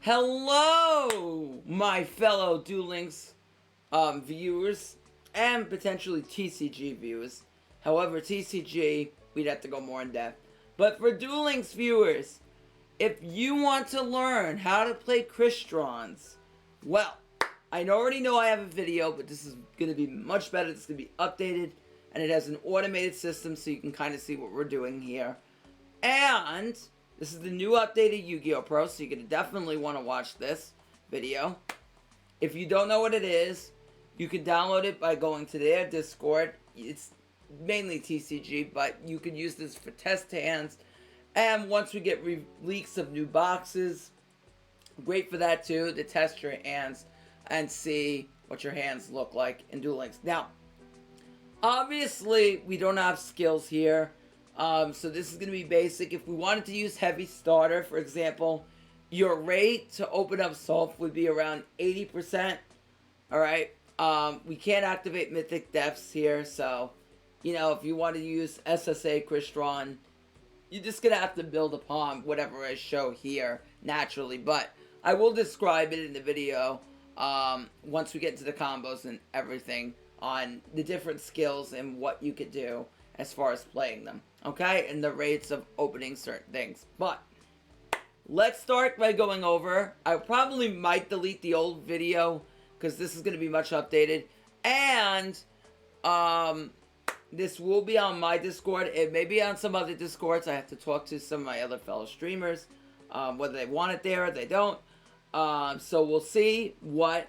Hello, my fellow Duel Links viewers and potentially TCG viewers. However, TCG, we'd have to go more in depth. But for Duel Links viewers, if you want to learn how to play Crystrons, well, I already know I have a video, but this is going to be much better. This is going to be updated, and it has an automated system so you can kind of see what we're doing here. And this is the new updated Yu-Gi-Oh! Pro, so you're going to definitely want to watch this video. If you don't know what it is, you can download it by going to their Discord. It's mainly TCG, but you can use this for test hands. And once we get leaks of new boxes, great for that too, to test your hands and see what your hands look like in Duel Links. Now, obviously, we don't have skills here. So this is going to be basic. If we wanted to use heavy starter, for example, your rate to open up Solve would be around 80%. Alright? We can't activate Mythic Depths here, so, you know, if you want to use SSA Crystron, you're just going to have to build upon whatever I show here, naturally. But I will describe it in the video, once we get into the combos and everything, on the different skills and what you could do as far as playing them, okay? And the rates of opening certain things. But let's start by going over. I probably might delete the old video because this is going to be much updated. And this will be on my Discord. It may be on some other Discords. I have to talk to some of my other fellow streamers, whether they want it there or they don't. So we'll see what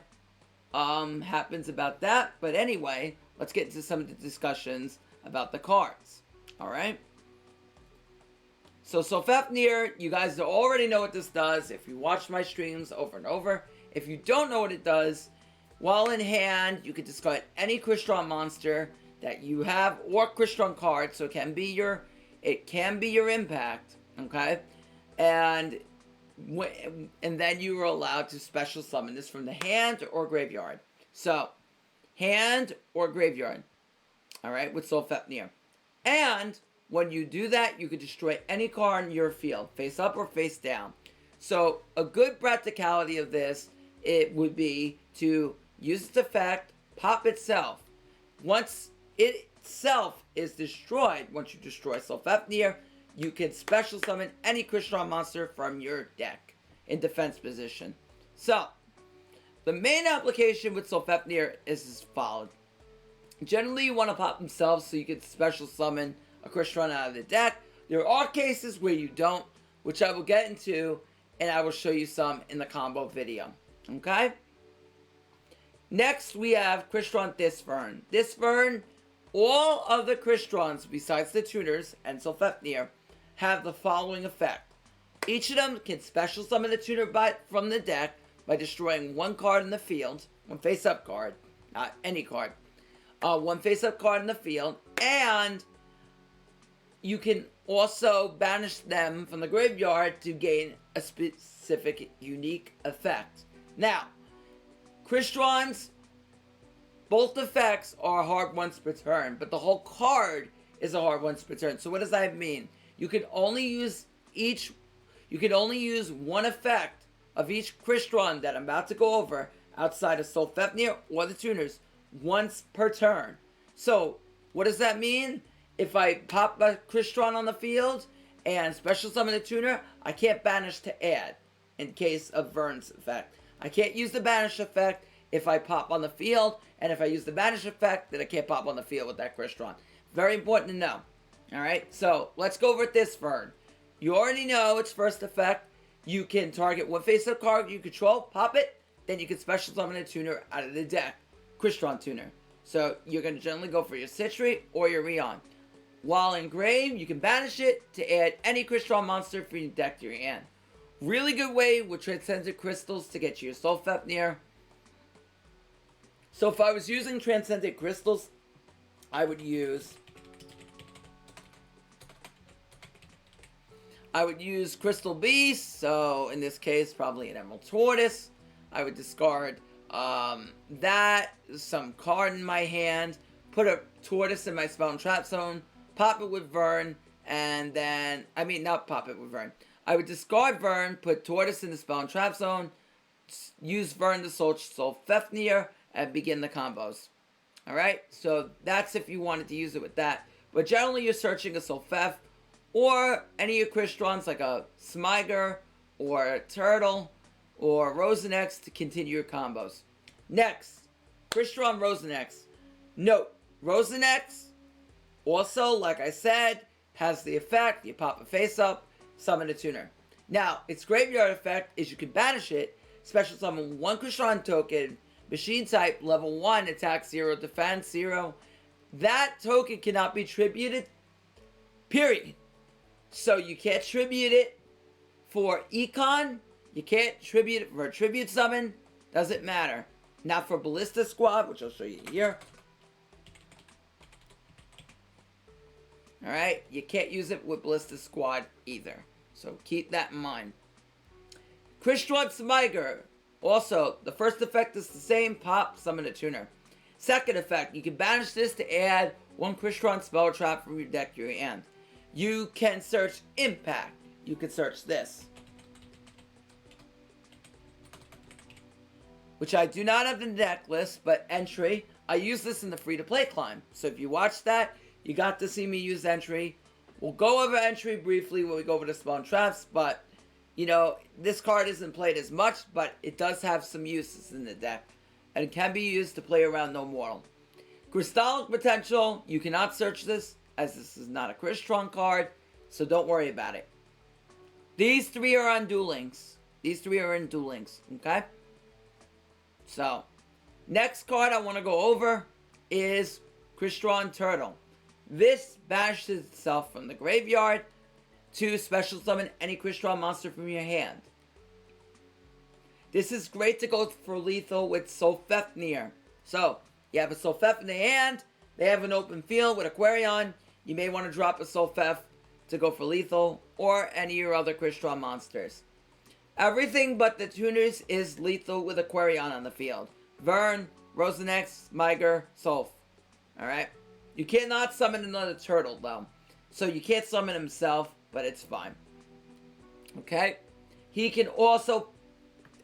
happens about that. But anyway, let's get into some of the discussions about the cards. Alright? So Fafnir, you guys already know what this does if you watch my streams over and over. If you don't know what it does, while in hand, you can discard any Crystron monster that you have, or Crystron card, so it can be your impact, okay? And then you are allowed to special summon this from the hand or graveyard. So, hand or graveyard, alright, with Fafnir. And when you do that, you can destroy any card in your field, face up or face down. So, a good practicality of this, it would be to use its effect, pop itself. Once it itself is destroyed, once you destroy Fafnir, you can special summon any Crystron monster from your deck in defense position. So, the main application with Fafnir is as follows. Generally, you want to pop themselves so you can special summon a Crystron out of the deck. There are cases where you don't, which I will get into, and I will show you some in the combo video. Okay? Next, we have Crystron Disfern. Disfern, all other Crystrons besides the tuners and Fafnir have the following effect. Each of them can special summon the tuner from the deck by destroying one card in the field, one face-up card, not any card, one face-up card in the field, and you can also banish them from the graveyard to gain a specific unique effect. Now, Crystrons, both effects are hard once per turn, but the whole card is a hard once per turn. So what does that mean? You can only use one effect of each Crystron that I'm about to go over outside of Fafnir or the tuners once per turn. So what does that mean? If I pop a Crystron on the field and special summon a tuner, I can't banish to add in case of Vern's effect. I can't use the banish effect if I pop on the field, and if I use the banish effect, then I can't pop on the field with that Crystron. Very important to know. Alright, so let's go over this Vern. You already know its first effect. You can target one face-up card you control, pop it, then you can special summon a tuner out of the deck. Crystron tuner. So you're going to generally go for your Citri or your Rion. While in grave, you can banish it to add any Crystron monster from your deck to your hand. Really good way with Transcendent Crystals to get you your Fafnir. So if I was using Transcendent Crystals, I would use Crystal Beast, so in this case probably an Emerald Tortoise. I would discard that, some card in my hand, put a Tortoise in my Spell and Trap Zone, pop it with Vern, and then, not pop it with Vern. I would discard Vern, put Tortoise in the spell and trap zone, use Vern to search Solfefnir, and begin the combos. Alright, so that's if you wanted to use it with that. But generally you're searching a Solfef, or any of your Crystrons like a Smyger, or a Turtle, or Rosenex to continue your combos. Next, Crystron Rosenex. Note, Rosenex also, like I said, has the effect, you pop a face up, summon a tuner. Now, its graveyard effect is you can banish it, special summon one Crystron token, machine type, level 1, attack 0, defense 0. That token cannot be tributed, period. So you can't tribute it for Econ, you can't tribute it for a tribute summon, doesn't matter. Not for Ballista Squad, which I'll show you here. Alright, you can't use it with Ballista Squad either. So keep that in mind. Crystron Smyger. Also, the first effect is the same, pop, summon a tuner. Second effect, you can banish this to add one Crystron spell trap from your deck to your hand. You can search Impact. You can search this, which I do not have in the deck list, but Entry. I use this in the free-to-play climb. So if you watch that, you got to see me use Entry. We'll go over Entry briefly when we go over the spell and traps, but, you know, this card isn't played as much, but it does have some uses in the deck, and can be used to play around No Mortal. Crystallic Potential, you cannot search this, as this is not a Crystron card, so don't worry about it. These three are on Duel Links. These three are in Duel Links, okay? So, next card I want to go over is Crystron Turtle. This banishes itself from the graveyard to special summon any Crystron monster from your hand. This is great to go for lethal with Solfefnir. So, you have a Solfef in the hand, they have an open field with Aquarion, you may want to drop a Solfef to go for lethal, or any of your other Crystron monsters. Everything but the tuners is lethal with Aquarion on the field. Vern, Rosenex, Smyger, Solf. Alright? You cannot summon another turtle though. So you can't summon himself, but it's fine. Okay? He can also,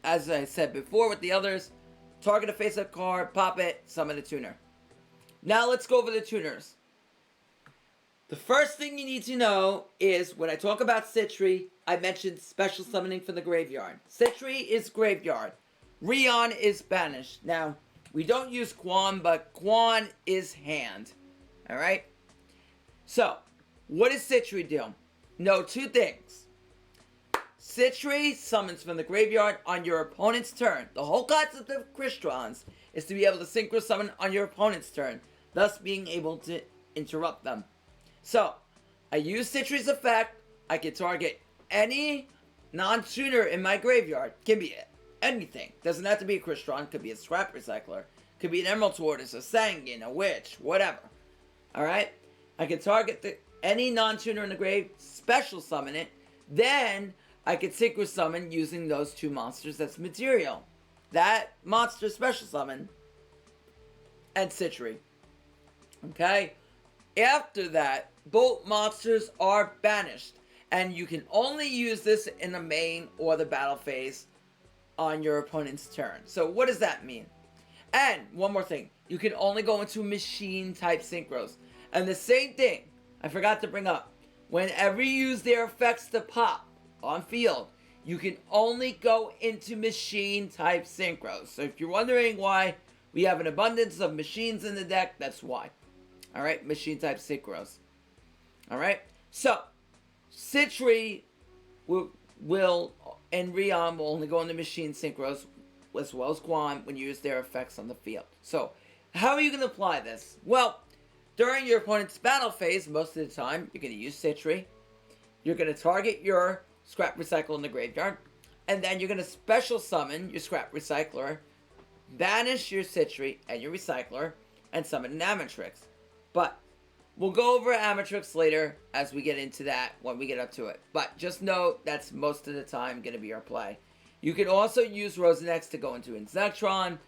as I said before with the others, target a face-up card, pop it, summon a tuner. Now let's go over the tuners. The first thing you need to know is, when I talk about Citri, I mentioned special summoning from the graveyard. Citri is graveyard. Rion is banished. Now, we don't use Quan, but Quan is hand. Alright? So, what does Citri do? Know two things. Citri summons from the graveyard on your opponent's turn. The whole concept of Crystrons is to be able to synchro summon on your opponent's turn, thus being able to interrupt them. So, I use Citri's effect. I can target any non-tuner in my graveyard. Can be anything. Doesn't have to be a Crystron. Could be a Scrap Recycler. Could be an Emerald Tortoise, a Sangin, a Witch, whatever. Alright? I can target any non-tuner in the grave, special summon it. Then, I can synchro summon using those two monsters that's material. That monster special summon and Citri. Okay? After that, both monsters are banished. And you can only use this in the main or the battle phase on your opponent's turn. So what does that mean? And one more thing. You can only go into machine type synchros. And the same thing, I forgot to bring up. Whenever you use their effects to pop on field, you can only go into machine type synchros. So if you're wondering why we have an abundance of machines in the deck, that's why. Alright, machine type synchros. Alright, so Citri will and Rion will only go into machine synchros as well as Quan when you use their effects on the field. So, how are you going to apply this? Well, during your opponent's battle phase, most of the time, you're going to use Citri. You're going to target your Scrap Recycle in the graveyard. And then you're going to special summon your Scrap Recycler, banish your Citri and your Recycler, and summon an Amatrix. But we'll go over Amatrix later as we get into that when we get up to it. But just know that's most of the time going to be our play. You can also use Rosenex to go into Insectron,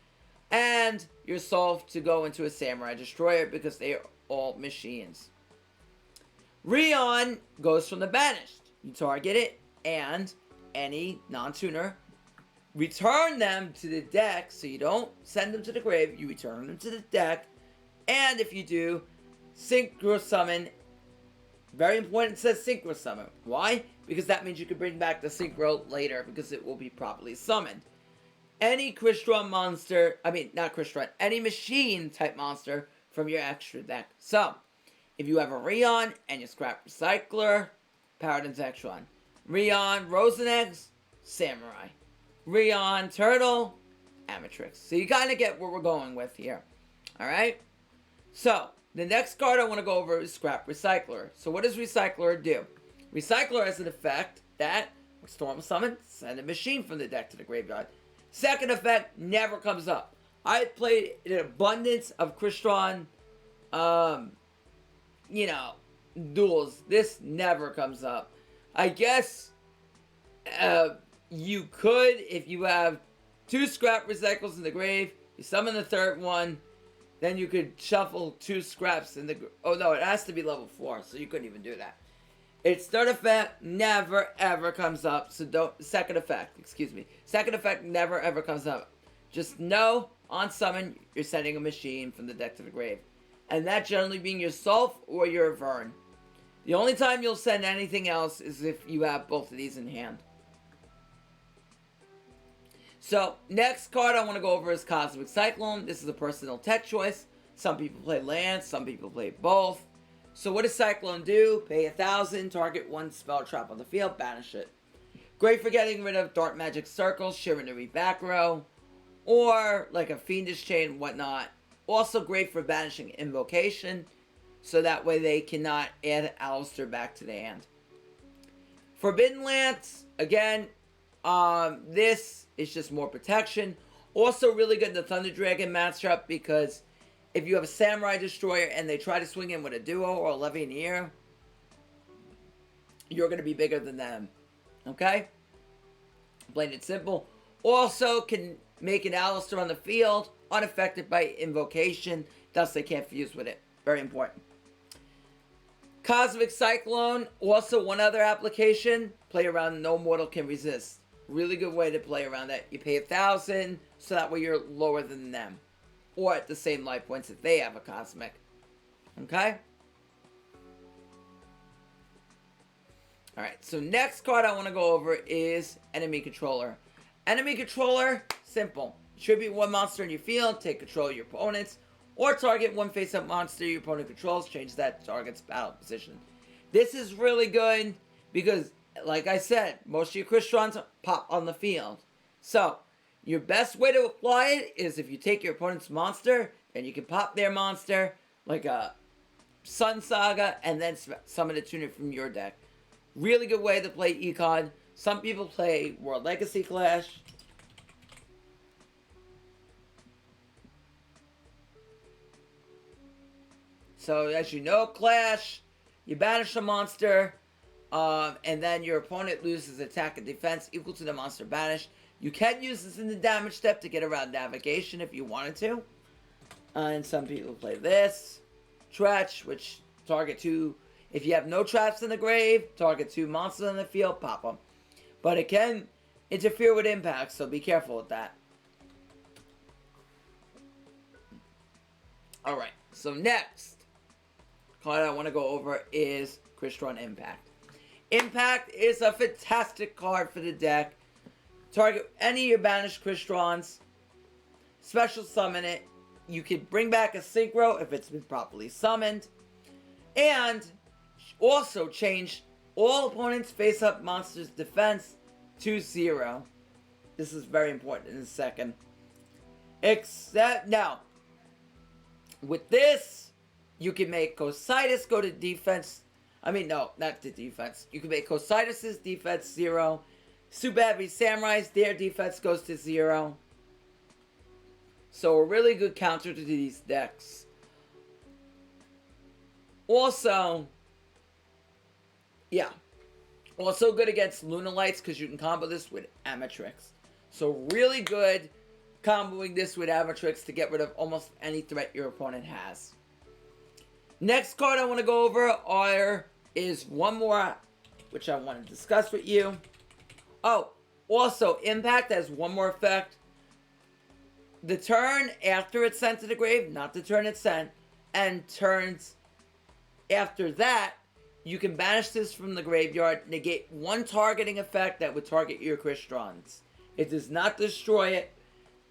and your Solf to go into a Samurai Destroyer because they are all machines. Rion goes from the banished. You target it, and any non-tuner, return them to the deck. So you don't send them to the grave, you return them to the deck. And if you do, synchro summon. Very important, it says synchro summon. Why? Because that means you can bring back the synchro later because it will be properly summoned. Any Crystron monster, not Crystron, any machine type monster from your extra deck. So, if you have a Rion and you scrap Recycler, Paladin Zextron. Rion, Rosenex, Samurai. Rion, Turtle, Amatrix. So you kind of get what we're going with here. Alright? So, the next card I want to go over is Scrap Recycler. So what does Recycler do? Recycler has an effect that, when Storm Summon, send a machine from the deck to the graveyard. Second effect never comes up. I played an abundance of Crystron, duels. This never comes up. I guess you could, if you have 2 Scrap Recycles in the grave, you summon the third one, then you could shuffle 2 scraps in the... Oh, no, it has to be level 4, so you couldn't even do that. Its third effect never, ever comes up. So don't... Second effect never, ever comes up. Just know, on summon, you're sending a machine from the deck to the grave. And that generally being yourself or your Vern. The only time you'll send anything else is if you have both of these in hand. So, next card I want to go over is Cosmic Cyclone. This is a personal tech choice. Some people play lands, some people play both. So what does Cyclone do? Pay 1,000, target 1 spell trap on the field, banish it. Great for getting rid of Dark Magic Circles, Chivalry back row, or like a Fiendish Chain and whatnot. Also great for banishing Invocation, so that way they cannot add Alistair back to the hand. Forbidden Lance, again, this is just more protection. Also really good in the Thunder Dragon matchup because if you have a Samurai Destroyer and they try to swing in with a Duo or a Levianeer, you're going to be bigger than them. Okay? Plain and simple. Also can make an Alistair on the field unaffected by Invocation, thus they can't fuse with it. Very important. Cosmic Cyclone, also one other application, play around No Mortal Can Resist. Really good way to play around that. You pay 1,000, so that way you're lower than them. Or at the same life points if they have a Cosmic. Okay? Alright, so next card I want to go over is Enemy Controller. Enemy Controller, simple. Tribute 1 monster in your field, take control of your opponents, or target 1 face-up monster your opponent controls, change that target's battle position. This is really good because, like I said, most of your Crystrons pop on the field. So, your best way to apply it is if you take your opponent's monster, and you can pop their monster, like a Sun Saga, and then summon a tuner from your deck. Really good way to play Econ. Some people play World Legacy Clash. So, as you know, Clash, you banish a monster, and then your opponent loses attack and defense equal to the monster banished. You can use this in the damage step to get around navigation if you wanted to. And some people play this. Tretch, which target 2. If you have no traps in the grave, target 2 monsters in the field, pop them. But it can interfere with impact, so be careful with that. Alright, so next card I want to go over is Crystron Impact. Impact is a fantastic card for the deck. Target any of your banished Crystrons. Special summon it. You can bring back a Synchro if it's been properly summoned. And also change all opponents face-up monsters' defense to 0. This is very important in a second. Except, now, with this, you can make Cositus go to defense. No, not to defense. You can make Cositus' defense 0. Super Heavy Samurais, their defense goes to 0. So a really good counter to these decks. Also, also good against Lunalights because you can combo this with Amatrix. So really good comboing this with Amatrix to get rid of almost any threat your opponent has. Next card I want to go over is one more, which I want to discuss with you. Oh, also, Impact has one more effect. The turn after it's sent to the grave, not the turn it's sent, and turns after that, you can banish this from the graveyard, negate one targeting effect that would target your Crystrons. It does not destroy it,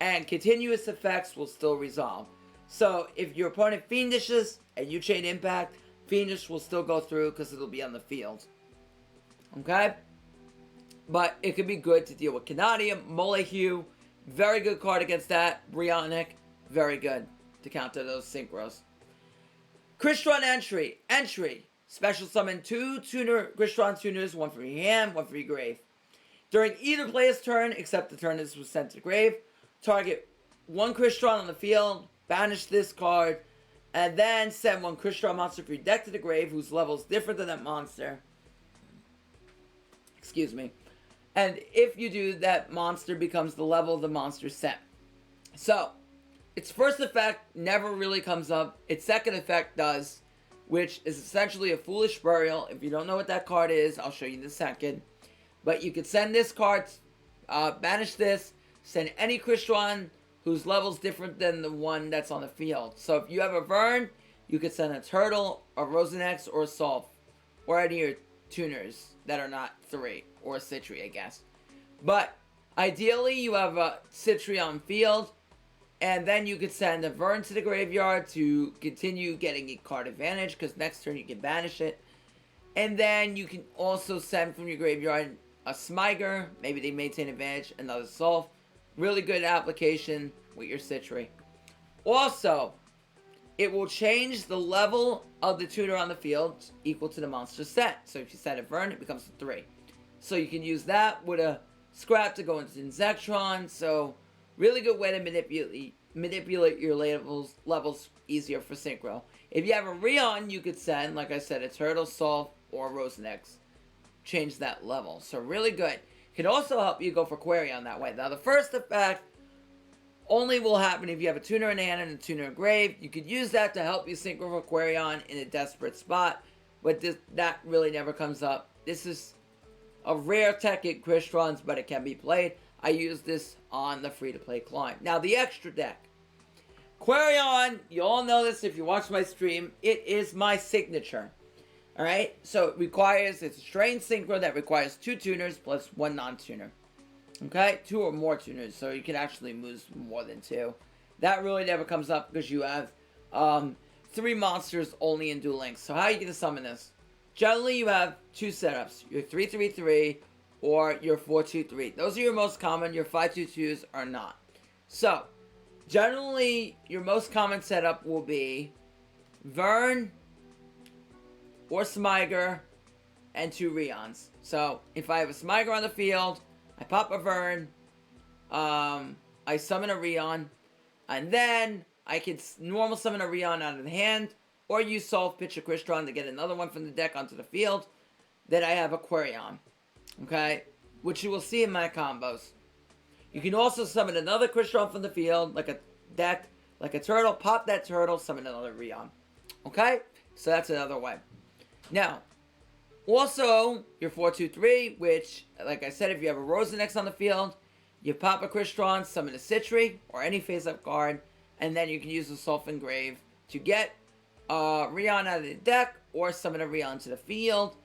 and continuous effects will still resolve. So, if your opponent Fiendishes and you chain Impact, Fiendish will still go through because it'll be on the field. Okay? But it could be good to deal with Canadium, Molehue. Very good card against that. Brionic. Very good to counter those synchros. Crystron entry. Special summon 2 Crystron tuners, 1 for your hand, 1 for your grave. During either player's turn, except the turn this was sent to the grave, target 1 Crystron on the field, banish this card, and then send 1 Crystron monster for your deck to the grave whose level is different than that monster. Excuse me. And if you do, that monster becomes the level of the monster sent. So, its first effect never really comes up. Its second effect does, which is essentially a Foolish Burial. If you don't know what that card is, I'll show you in a second. But you could send this card, banish this, send any Crystron whose level is different than the one that's on the field. So if you have a Vern, you could send a Turtle, a Rosenex, or a Solf, or any of your tuners that are not 3, or a Citri, I guess. But ideally, you have a Citri on field, and then you could send a Vern to the graveyard to continue getting a card advantage, because next turn you can banish it. And then you can also send from your graveyard a Smiger, maybe they maintain advantage, another Solf. Really good application with your Citri. Also, it will change the level of the tuner on the field equal to the monster set. So if you set a Vern, it becomes a 3. So you can use that with a Scrap to go into Insectron. So really good way to manipulate your levels easier for Synchro. If you have a Rion, you could send, like I said, a Turtle, Solf, or Rosenex. Change that level. So really good. Can also help you go for Quarion that way. Now the first effect only will happen if you have a tuner in hand and a tuner in grave. You could use that to help you synchro for Quarion in a desperate spot, but that really never comes up. This is a rare tech in Crystrons, but it can be played. I use this on the free-to-play client. Now the extra deck. Quarion, you all know this if you watch my stream, it is my signature. Alright, so it's a strain synchro that requires 2 tuners plus 1 non-tuner. Okay, 2 or more tuners, so you can actually move more than 2. That really never comes up because you have 3 monsters only in Duel Links. So how are you going to summon this? Generally, you have 2 setups. Your 3-3-3 or your 4-2-3. Those are your most common. Your 5-2-2s are not. So, generally, your most common setup will be Vern or Smiger and 2 Rions. So, if I have a Smiger on the field, I pop a Vern, I summon a Rion, and then I can normal summon a Rion out of the hand, or use Solf, pitch a Crystron to get another one from the deck onto the field. Then I have a Quarion, okay, which you will see in my combos. You can also summon another Crystron from the field, like a deck, like a Turtle, pop that Turtle, summon another Rion, okay? So that's another way. Now, also, your 4-2-3, which, like I said, if you have a Rosenex on the field, you pop a Crystron, summon a Citri, or any face-up card, and then you can use the Solf Engrave to get Rion out of the deck, or summon a Rion to the field.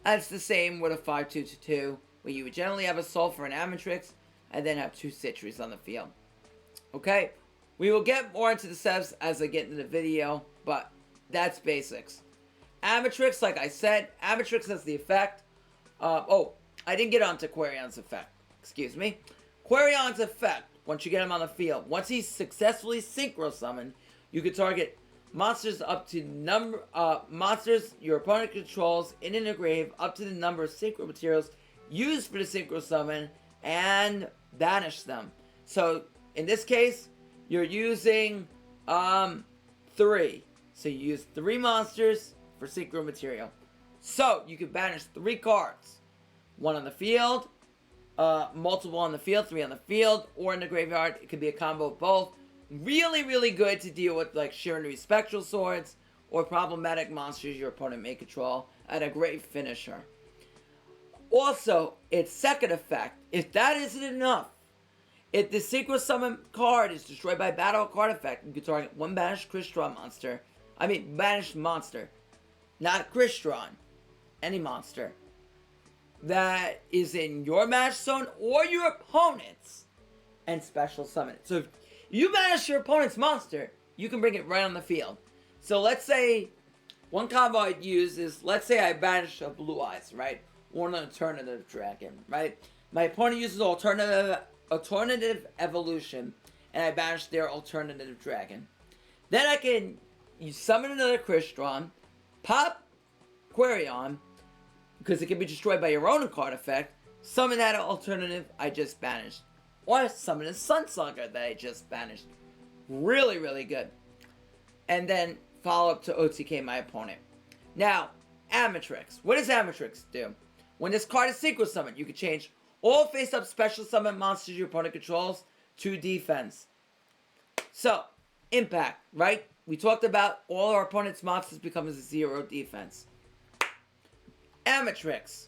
And it's the same with a 5-2-2, where you would generally have a Solf or an Amatrix, and then have 2 Citris on the field. Okay? We will get more into the setups as I get into the video, but that's basics. Amatrix, like I said, Amatrix has the effect. I didn't get onto Quarion's effect. Excuse me. Quarion's effect, once you get him on the field, once he's successfully synchro summoned, you can target monsters up to monsters your opponent controls in a grave up to the number of synchro materials used for the synchro summon and banish them. So in this case, you're using 3. So you use 3 monsters for synchro material. So you can banish 3 cards. 1 on the field, multiple on the field, 3 on the field, or in the graveyard. It could be a combo of both. Really, really good to deal with like Shiranui Spectral Swords or problematic monsters your opponent may control, and a great finisher. Also, its second effect If that isn't enough, if the Synchro Summon card is destroyed by battle or card effect, you can target one banished Crystron monster. Banished monster. Not Crystron. Any monster. That is in your match zone or your opponent's. And special summon it. So if you banish your opponent's monster, you can bring it right on the field. So let's say, one combo I'd use is, let's say I banish a Blue Eyes, right? Or an alternative dragon, right? My opponent uses alternative evolution, and I banish their alternative dragon. Then I can summon another Crystron, pop Quarion, because it can be destroyed by your own card effect, summon that alternative I just banished. Or summon a Sun Saga that I just banished. Really, really good. And then follow up to OTK my opponent. Now, Amatrix. What does Amatrix do? When this card is Synchro Summoned, you can change all face-up special summon monsters your opponent controls to defense. So, impact, right? We talked about all our opponent's monsters become a 0 defense. Amatrix.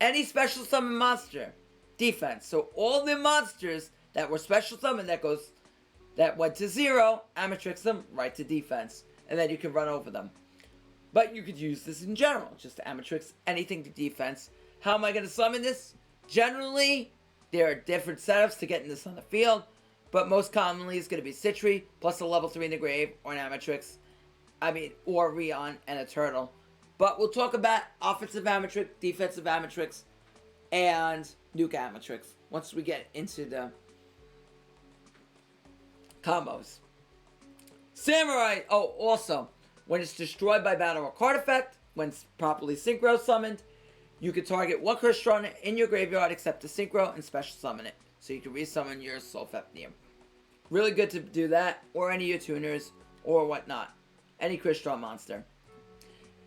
Any special summon monster, defense. So all the monsters that were special summoned that went to 0, Amatrix them right to defense. And then you can run over them. But you could use this in general. Just Amatrix anything to defense. How am I going to summon this? Generally, there are different setups to getting this on the field. But most commonly, it's going to be Citri plus a level 3 in the grave, or an Amatrix. Or Rion and a Turtle. But we'll talk about offensive Amatrix, defensive Amatrix, and Nuke Amatrix once we get into the combos. Samurai, also, when it's destroyed by battle or card effect, when it's properly Synchro Summoned, you can target one Crystron in your graveyard except the Synchro and special summon it. So you can resummon your Solfepnium. Really good to do that, or any of your tuners, or whatnot. Any Crystron monster.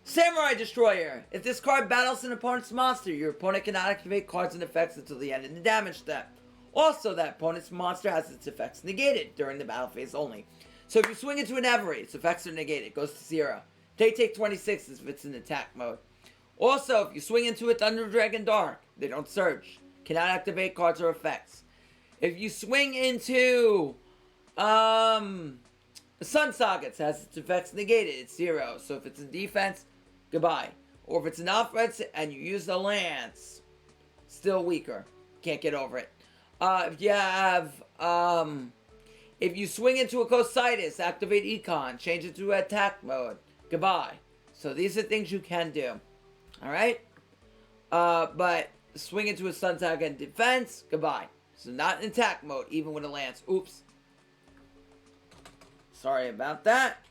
Samurai Destroyer. If this card battles an opponent's monster, your opponent cannot activate cards and effects until the end of the damage step. Also, that opponent's monster has its effects negated during the battle phase only. So if you swing into an Every, its effects are negated. It goes to 0. They take 26 if it's in attack mode. Also, if you swing into a Thunder Dragon Dark, they don't surge. Cannot activate cards or effects. If you swing into Sun Saga, it has its effects negated. It's 0. So if it's in defense, goodbye. Or if it's an offense and you use the Lance, still weaker. Can't get over it. If you have, if you swing into a Cositis, activate Econ, change it to attack mode. Goodbye. So these are things you can do. Alright? But swing into a Sun Saga in defense, goodbye. So not in attack mode, even with a Lance. Oops. Sorry about that.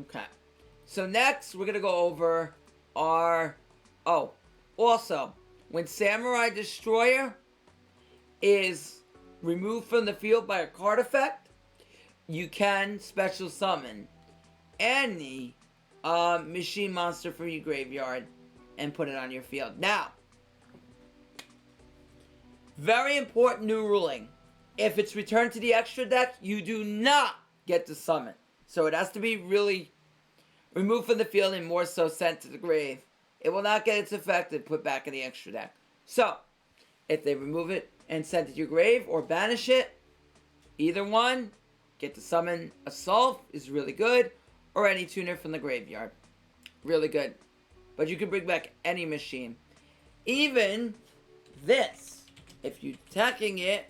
Okay. So next, we're going to go over our... also, when Samurai Destroyer is removed from the field by a card effect, you can special summon any machine monster from your graveyard and put it on your field. Now, very important new ruling. If it's returned to the extra deck, you do not get to summon. So it has to be really removed from the field and more so sent to the grave. It will not get its effect and put back in the extra deck. So, if they remove it and send it to your grave or banish it, either one, get to summon Assault is really good, or any tuner from the graveyard. Really good. But you can bring back any machine. Even this. If you're attacking it...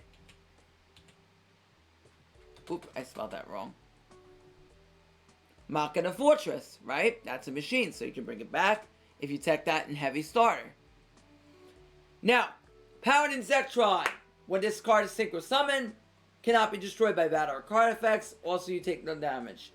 Oop, I spelled that wrong. Machina Fortress, right? That's a machine, so you can bring it back if you tech that in Heavy Starter. Now, Paladin Zektron. When this card is Synchro Summoned, cannot be destroyed by battle or card effects. Also, you take no damage.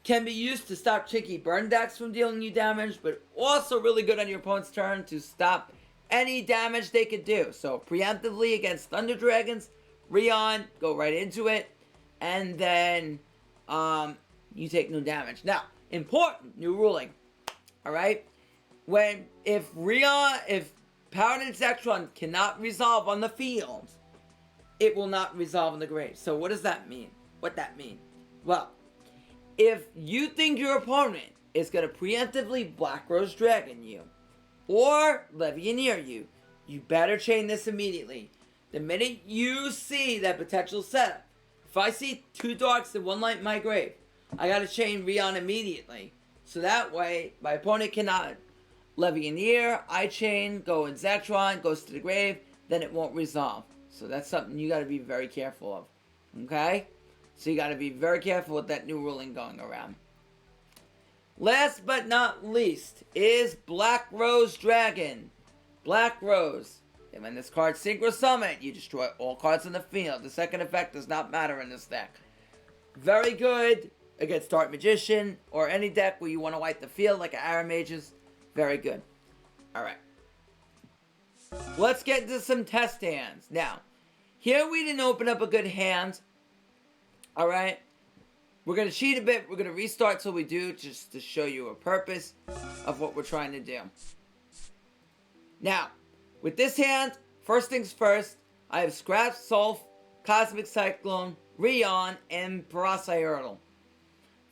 Can be used to stop Chinky Burn decks from dealing you damage, but also really good on your opponent's turn to stop any damage they could do. So, preemptively against Thunder Dragons, Rion, go right into it, and then you take no damage. Now, important new ruling. Alright? If Paladin Zektron cannot resolve on the field, it will not resolve in the grave. So what does that mean? What that mean? Well, if you think your opponent is going to preemptively Black Rose Dragon you. Or Levianeer you. You better chain this immediately. The minute you see that potential setup, if I see 2 darks and 1 light in my grave, I gotta chain Rion immediately. So that way, my opponent cannot Levianeer, I chain, go in Zetron, goes to the grave, then it won't resolve. So that's something you gotta be very careful of. Okay? So you gotta be very careful with that new ruling going around. Last but not least is Black Rose Dragon. Black Rose. And when this card Synchro Summon, you destroy all cards in the field. The second effect does not matter in this deck. Very good against Dark Magician or any deck where you want to wipe the field like Aram Mages. Very good. Alright. Let's get into some test hands. Now, here we didn't open up a good hand. Alright. We're going to cheat a bit. We're going to restart till we do, just to show you a purpose of what we're trying to do. Now, with this hand, first things first, I have Scrap, Sulph, Cosmic Cyclone, Rion, and Parasite Hurdle.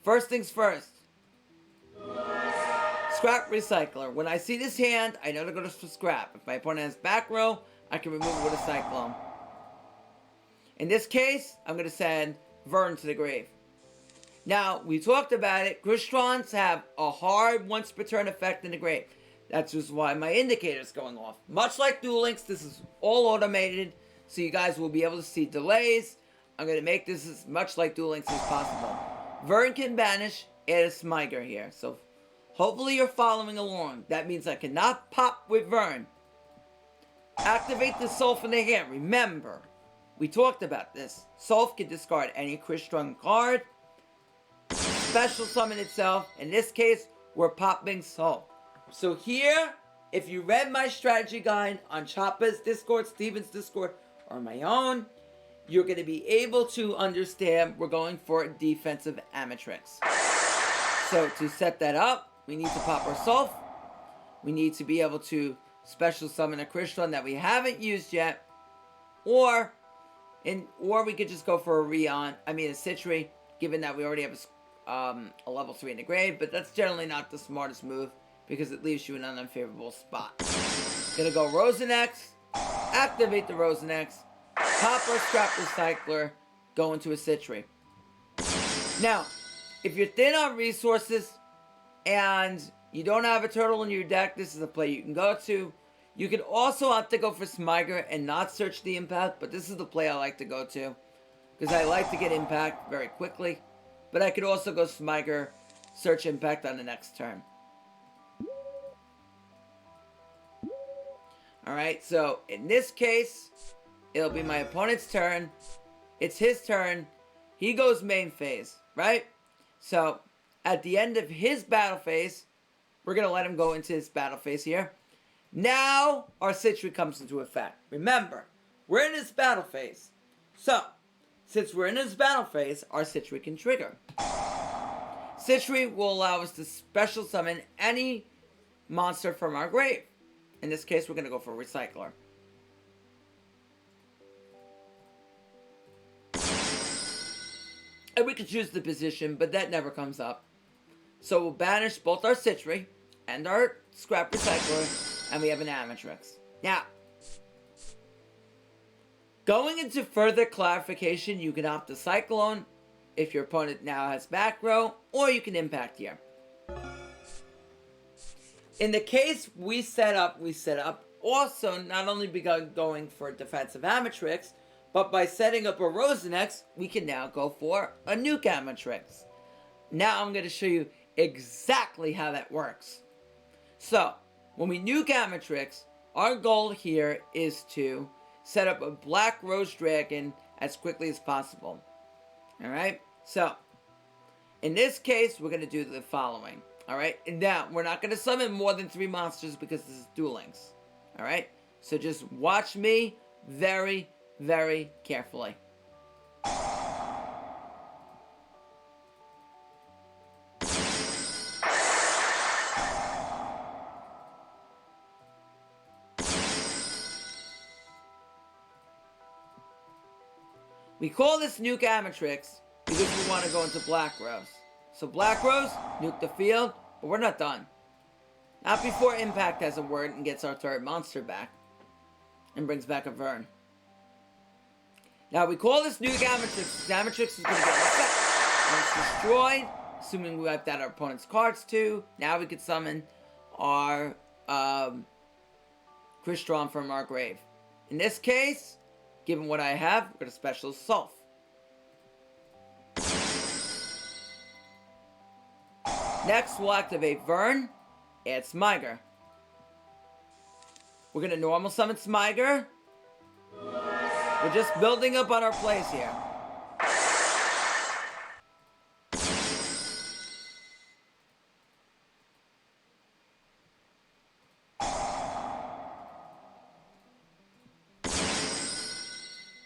First things first. Scrap Recycler. When I see this hand, I know to go for Scrap. If my opponent has back row, I can remove it with a Cyclone. In this case, I'm going to send Vern to the grave. Now, we talked about it. Crystrons have a hard once per turn effect in the grave. That's just why my indicator is going off. Much like Duel Links, this is all automated, so you guys will be able to see delays. I'm going to make this as much like Duel Links as possible. Vern can banish, add a Smyger here. So hopefully you're following along. That means I cannot pop with Vern. Activate the Sulph in the hand. Remember, we talked about this. Sulph can discard any Crystron card. Special summon itself. In this case, we're popping Sulph. So here, if you read my strategy guide on Choppa's Discord, Steven's Discord, or my own, you're going to be able to understand we're going for defensive Amatrix. So to set that up, we need to pop our Sulph. We need to be able to special summon a Crystron that we haven't used yet. Or we could just go for a Citri, given that we already have a level 3 in the grave. But that's generally not the smartest move, because it leaves you in an unfavorable spot. Gonna go Rosenex, activate the Rosenex, pop our Scrap Recycler, go into a Citri. Now, if you're thin on resources and you don't have a turtle in your deck, this is a play you can go to. You can also opt to go for Smyger and not search the impact, but this is the play I like to go to, because I like to get impact very quickly. But I could also go Smyger, search impact on the next turn. Alright, so in this case, it'll be my opponent's turn. It's his turn. He goes main phase, right? So, at the end of his battle phase, we're going to let him go into his battle phase here. Now, our Citri comes into effect. Remember, we're in his battle phase. So, since we're in his battle phase, our Citri can trigger. Citri will allow us to special summon any monster from our grave. In this case, we're going to go for Recycler. And we can choose the position, but that never comes up. So we'll banish both our Citri and our Scrap Recycler, and we have an Amatrix. Now, going into further clarification, you can opt to Cyclone if your opponent now has back row, or you can impact here. In the case we set up also not only going for defensive Amatrix, but by setting up a Rosenex, we can now go for a Nuke Amatrix. Now I'm going to show you exactly how that works. So, when we Nuke Amatrix, our goal here is to set up a Black Rose Dragon as quickly as possible. Alright? So, in this case, we're going to do the following. Alright? And now, we're not going to summon more than 3 monsters because this is Duel Links. Alright? So just watch me very, very carefully. We call this Nuke Amatrix because we want to go into Black Rose. So Black Rose, nuke the field, But we're not done. Not before Impact has a word and gets our third monster back. And brings back a Vern. Now we call this new Gamatrix. Gamatrix is going to get an effect. Once destroyed, assuming we wiped out our opponent's cards too, now we can summon our Crystron from our grave. In this case, given what I have, we're going to special Assault. Next, we'll activate Vern, add Smiger. We're going to normal summon Smiger. We're just building up on our plays here.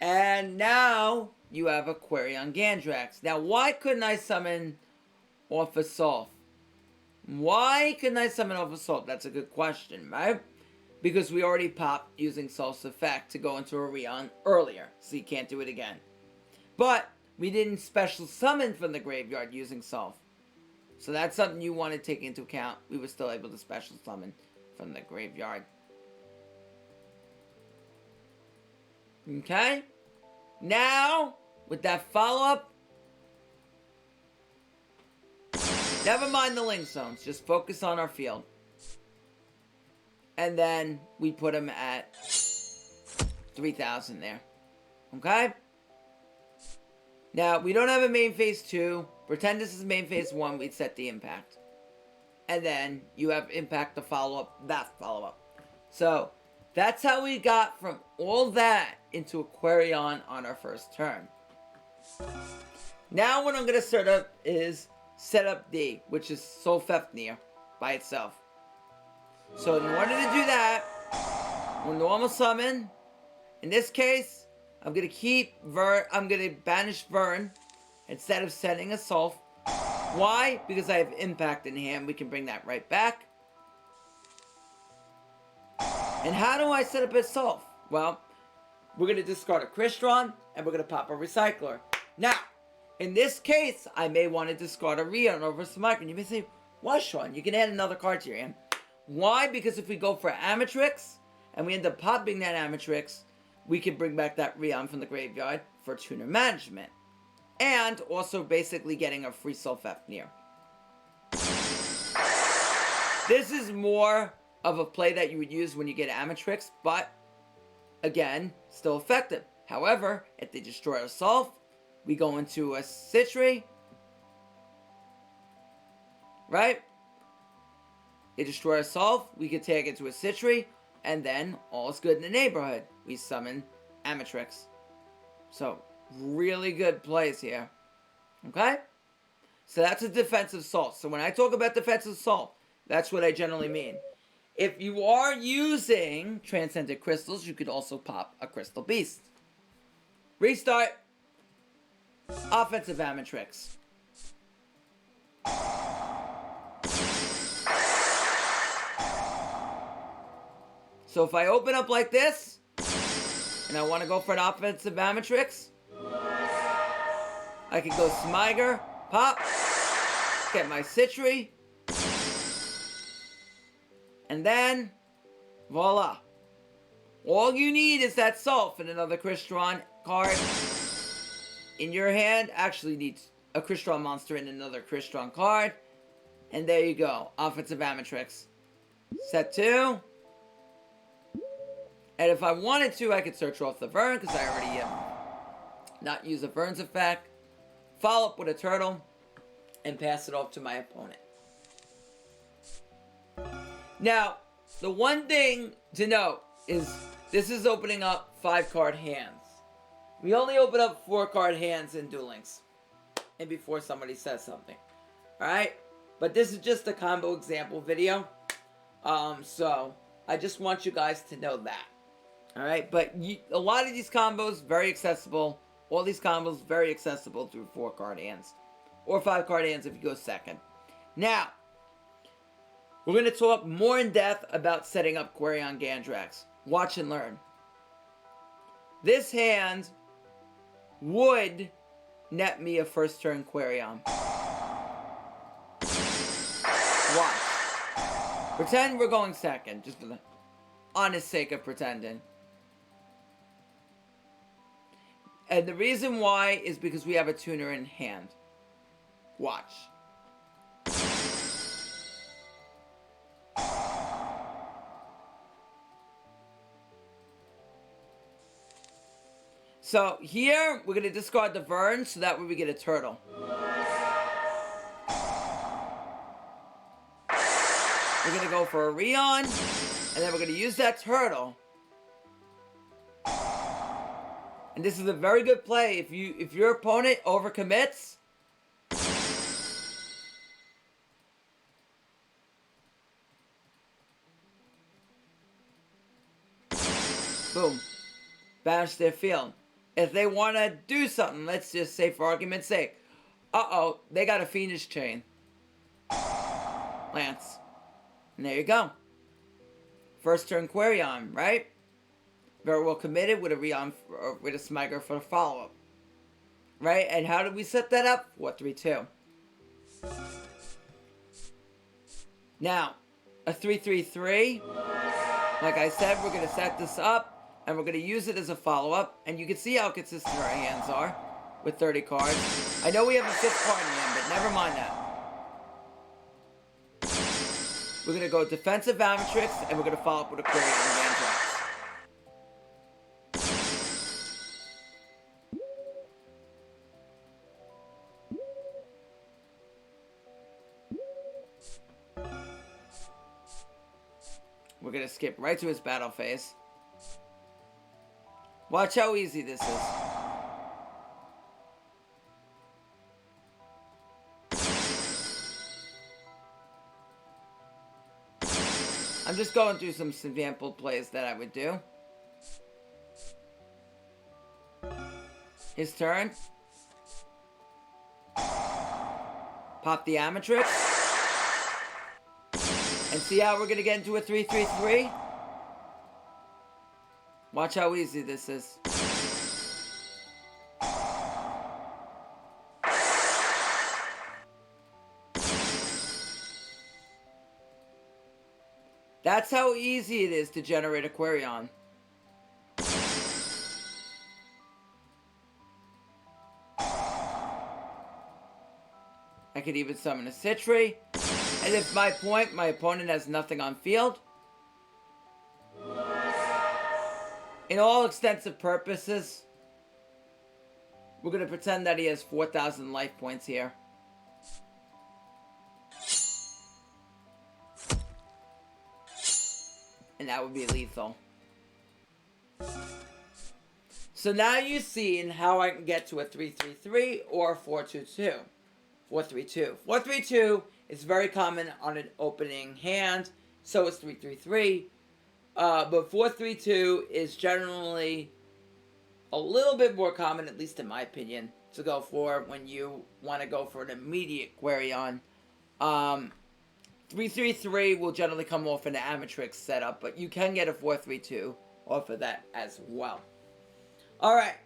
And now you have a query on Gandrax. Now, why couldn't I summon off Assault? Why couldn't I summon off Assault? That's a good question, right? Because we already popped using Salt's effect to go into a Rion earlier, so you can't do it again. But we didn't special summon from the graveyard using Salt. So that's something you want to take into account. We were still able to special summon from the graveyard. Okay? Now, with that follow-up, never mind the link zones. Just focus on our field. And then we put them at 3,000 there. Okay? Now, we don't have a main phase 2. Pretend this is main phase 1. We'd set the impact. And then you have impact to follow up that follow-up. So, that's how we got from all that into Aquarion on our first turn. Now what I'm going to set up is set up D, which is Solfefnir by itself. So in order to do that, we'll normal summon. In this case, I'm going to keep Vern, I'm going to banish Vern instead of setting Assault. Why? Because I have impact in hand. We can bring that right back. And how do I set up Assault? Well, we're going to discard a Crystron, and we're going to pop a Recycler. Now, in this case, I may want to discard a Rion over Smiger. And you may say, why, Sean? You can add another card to your hand. Why? Because if we go for Amatrix, and we end up popping that Amatrix, we can bring back that Rion from the graveyard for tuner management. And also basically getting a free Solfefnir. This is more of a play that you would use when you get Amatrix, but again, still effective. However, if they destroy Assault, we go into a Citry, right? They destroy Assault, we can take it to a Citry, and then all is good in the neighborhood. We summon Amatrix. So, really good plays here. Okay? So that's a defensive Assault. So when I talk about defensive Assault, that's what I generally mean. If you are using Transcendent Crystals, you could also pop a Crystal Beast. Restart. Offensive Amatrix. So if I open up like this, and I want to go for an offensive Amatrix, I could go Smiger, pop, get my Citry, and then, voila. All you need is that Salt and another Crystron card in your hand. Actually needs a Crystron monster and another Crystron card. And there you go. Offensive Amatrix. Set 2. And if I wanted to, I could search off the Vern, because I already not use a Vern's effect. Follow up with a Turtle, and pass it off to my opponent. Now, the one thing to note is this is opening up 5-card hands. We only open up 4-card hands in Duel Links. And before somebody says something. Alright? But this is just a combo example video. So, I just want you guys to know that. Alright? But a lot of these combos, very accessible. All these combos, very accessible through 4-card hands. Or 5-card hands if you go second. Now, we're going to talk more in depth about setting up Query on Gandrax. Watch and learn. This hand would net me a first turn Query on. Watch. Pretend we're going second, just for the honest sake of pretending. And the reason why is because we have a tuner in hand. Watch. So here, we're going to discard the Vern, so that way we get a turtle. We're going to go for a Rion, and then we're going to use that turtle. And this is a very good play. If your opponent overcommits, boom, banish their field. If they want to do something, let's just say for argument's sake, they got a Fiendish Chain. Lance. And there you go. First turn Quarion, right? Very well committed with a Rion, with a Smiger for the follow-up. Right? And how did we set that up? 4-3-2. Now, a 3-3-3. Like I said, we're going to set this up. And we're going to use it as a follow-up. And you can see how consistent our hands are with 30 cards. I know we have a 5th card in hand, but never mind that. We're going to go defensive Amatrix, and we're going to follow up with a Quarion Vandrax. We're going to skip right to his battle phase. Watch how easy this is. I'm just going through some sample plays that I would do. His turn. Pop the Amatrix. And see how we're going to get into a 3-3-3? Watch how easy this is. That's how easy it is to generate a Quarion. I could even summon a Citri. And if my opponent has nothing on field, in all extensive purposes, we're going to pretend that he has 4,000 life points here. And that would be lethal. So now you've seen how I can get to a 3-3-3 or a 4-2-2. 4-3-2. 4-3-2 is very common on an opening hand. So is 3-3-3. But 4-3-2 is generally a little bit more common, at least in my opinion, to go for when you want to go for an immediate Quarion. 3-3-3 will generally come off an Amatrix setup, but you can get a 4-3-2 off of that as well. Alright.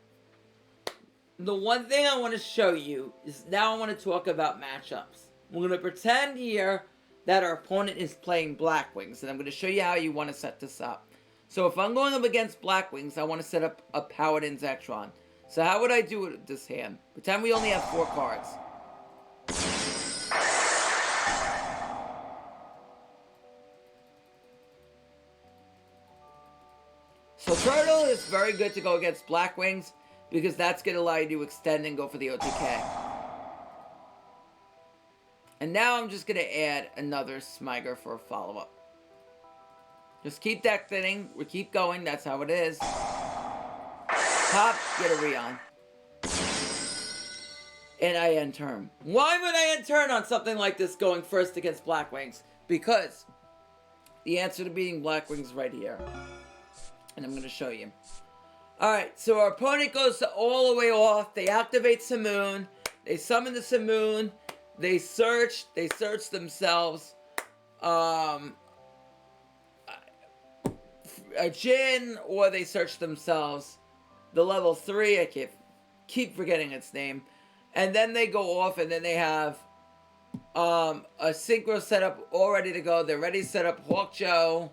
The one thing I want to show you is now I want to talk about matchups. We're going to pretend here that our opponent is playing Blackwings, and I'm going to show you how you want to set this up. So if I'm going up against Blackwings, I want to set up a Paladin Zectron. So how would I do it with this hand? Pretend we only have 4 cards. So Turtle is very good to go against Blackwings, because that's going to allow you to extend and go for the OTK. And now I'm just going to add another Smiger for a follow-up. Just keep deck thinning. We keep going. That's how it is. Pop, get a Rion. And I end turn. Why would I end turn on something like this going first against Blackwings? Because the answer to beating Blackwings is right here. And I'm going to show you. Alright, so our opponent goes all the way off. They activate Simoon. They summon the Simoon. They search themselves. A Jin, or they search themselves. The level 3, I keep forgetting its name. And then they go off, and then they have a synchro setup all ready to go. They're ready to set up Hawk Joe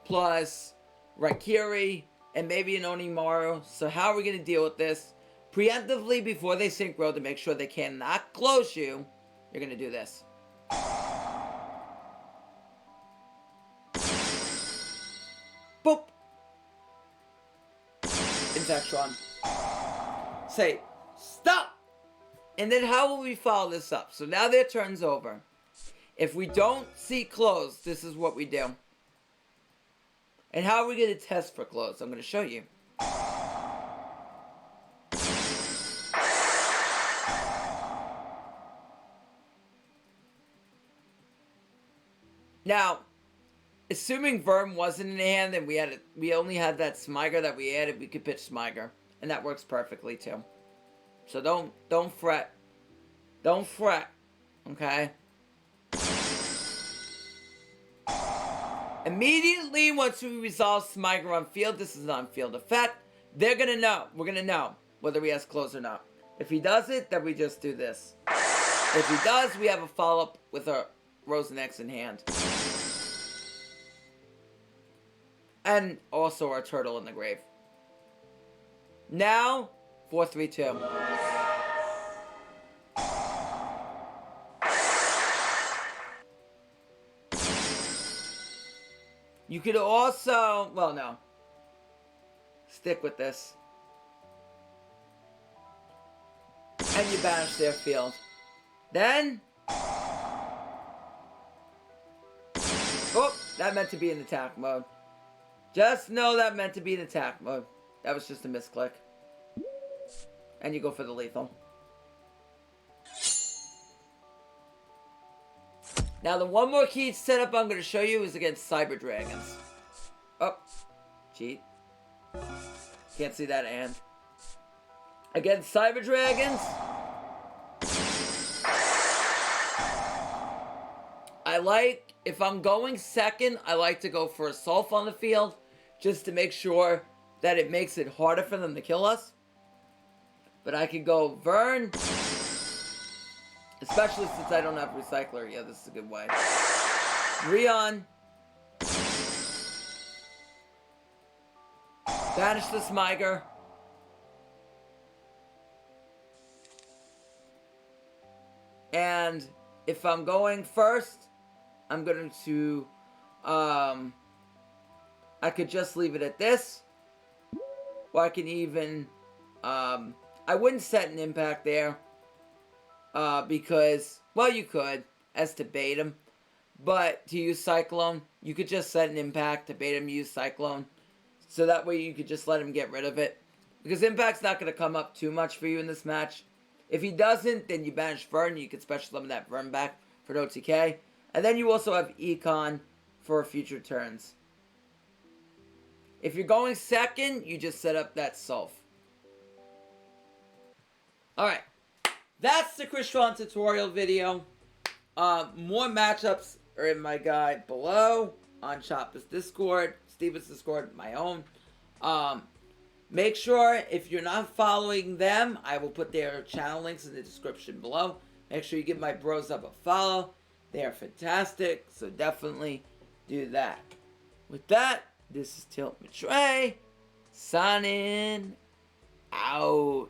plus Raikiri and maybe an Onimaru. So how are we going to deal with this? Preemptively, before they synchro, to make sure they cannot close you, you're going to do this. Boop. Insectron. Say, stop! And then how will we follow this up? So now their turn's over. If we don't see close, this is what we do. And how are we going to test for close? I'm going to show you. Now, assuming Verm wasn't in hand and we only had that Smiger that we added, we could pitch Smiger. And that works perfectly too. So don't fret. Don't fret. Okay? Immediately once we resolve Smiger on field, this is an on-field effect, they're gonna know. We're gonna know whether he has close or not. If he does it, then we just do this. If he does, we have a follow-up with our Rose and X in hand. And also our turtle in the grave. Now, 4-3-2. You could also, well, no. Stick with this. And you banish their field. Then, oh, that meant to be in attack mode. Just know that meant to be in attack mode. That was just a misclick. And you go for the lethal. Now the one more key setup I'm going to show you is against Cyber Dragons. Oh, cheat. Can't see that and. Against Cyber Dragons, I like, if I'm going second, I like to go for a Sulf on the field, just to make sure that it makes it harder for them to kill us. But I could go Vern, especially since I don't have Recycler. Yeah, this is a good way. Rion. Banish the Smiger. And if I'm going first, I'm going to, I could just leave it at this. Or I can even, I wouldn't set an impact there. Because, well, you could, as to bait him. But to use Cyclone, you could just set an impact to bait him, use Cyclone. So that way you could just let him get rid of it. Because impact's not going to come up too much for you in this match. If he doesn't, then you banish Vern. You can special summon that Vern back for no TK. And then you also have Econ for future turns. If you're going second, you just set up that Sulf. Alright. That's the Crystron tutorial video. More matchups are in my guide below. On Chopper's Discord, Steven's Discord, my own. Make sure, if you're not following them, I will put their channel links in the description below. Make sure you give my bros up a follow. They are fantastic, so definitely do that. With that, this is Tilt Matray, signing out.